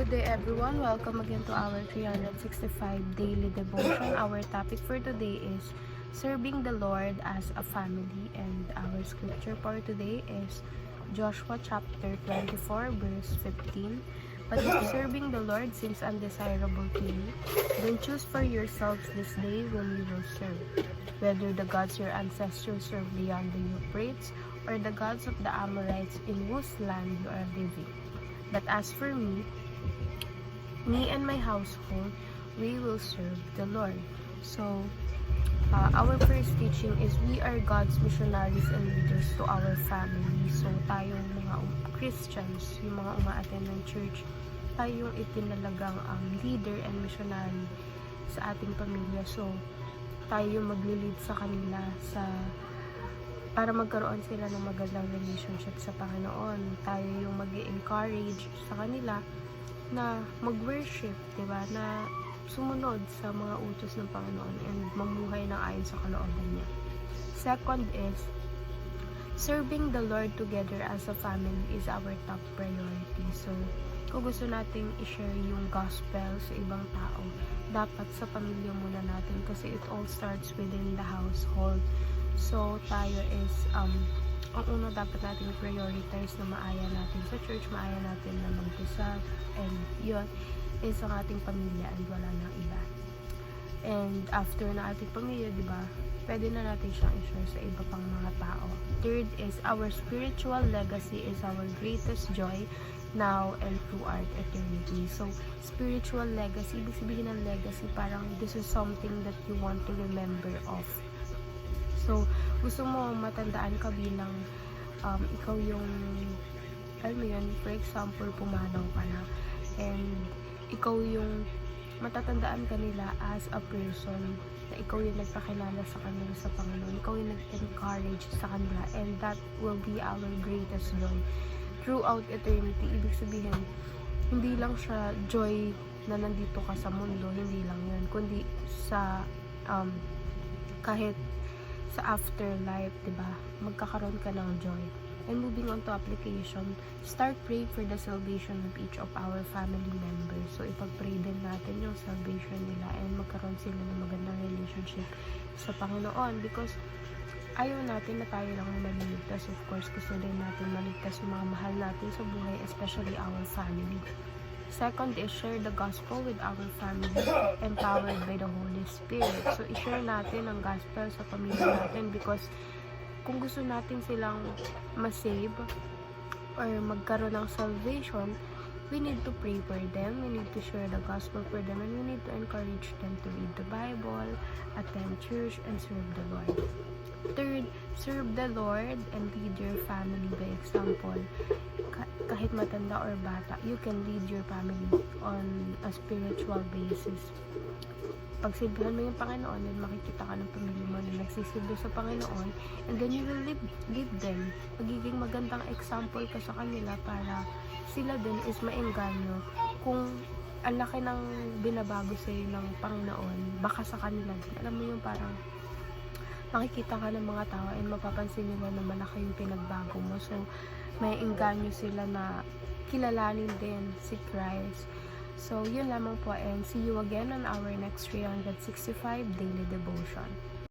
Good day everyone, welcome again to our 365 daily devotion. Our topic for today is serving the Lord as a family, and our scripture for today is Joshua chapter 24 verse 15. But if serving the Lord seems undesirable to you, then choose for yourselves this day whom you will serve, whether the gods your ancestors served beyond the Euphrates or the gods of the Amorites in whose land you are living. But as for me and my household, we will serve the Lord. So, our first teaching is we are God's missionaries and leaders to our family. So, tayong mga Christians, yung mga uma-attend ng church, tayong itinalagang leader and missionary sa ating pamilya. So, tayo maglilid sa kanila para magkaroon sila ng magandang relationship sa Panginoon. Tayo yung mag-encourage sa kanila na mag-worship, diba? Na sumunod sa mga utos ng Panginoon and mamuhay ng ayon sa kalooban niya. Second is, serving the Lord together as a family is our top priority. So, kung gusto nating i-share yung gospel sa ibang tao, dapat sa pamilya muna natin kasi it all starts within the household. So, tayo is, ang una dapat natin prioritize na maaya natin sa church, maaya natin na mag-usap, and yun is ang ating pamilya and wala nang iba. And after na ating pamilya, diba, pwede na natin siyang i-share sa iba pang mga tao. Third is, our spiritual legacy is our greatest joy now and throughout eternity. So, spiritual legacy, ibig sabihin ng legacy, parang this is something that you want to remember of. So, gusto mo matandaan ka bilang ikaw yung, alam mo yun, for example, pumanaw ka na, and ikaw yung matatandaan ka nila as a person na ikaw yung nagpakilala sa kanila sa Panginoon, ikaw yung nag-encourage sa kanila, and that will be our greatest joy throughout eternity. Ibig sabihin, hindi lang siya joy na nandito ka sa mundo, hindi lang yun, kundi sa kahit sa afterlife, diba? Magkakaroon ka ng joy. And moving on to application, start praying for the salvation of each of our family members. So, ipag-pray din natin yung salvation nila and magkaroon sila ng magandang relationship sa Panginoon, because ayaw natin na tayo lang maligtas. Of course, gusto din natin maligtas yung mga mahal natin sa buhay, especially our family. Second is, share the gospel with our family, empowered by the Holy Spirit. So, i-share natin ang gospel sa pamilya natin, because kung gusto natin silang ma-save or magkaroon ng salvation, we need to pray for them, we need to share the gospel for them, and we need to encourage them to read the Bible, attend church, and serve the Lord. Third, serve the Lord and lead your family by example. Kahit matanda or bata, you can lead your family on a spiritual basis. Pagsilbihan mo yung Panginoon, then makikita ka ng pamilya mo na nagsisilbi sa Panginoon, and then you will lead them. Magiging magandang example ka sa kanila para sila din is maengganyo. Kung ang laki ng binabago sa'yo ng Panginoon, baka sa kanila din. Alam mo yung parang makikita ka ng mga tao and mapapansin nila na malaki yung pinagbago mo. So, may engganyo sila na kilalanin din si Christ. So, yun lamang po, and see you again on our next 365 daily devotion.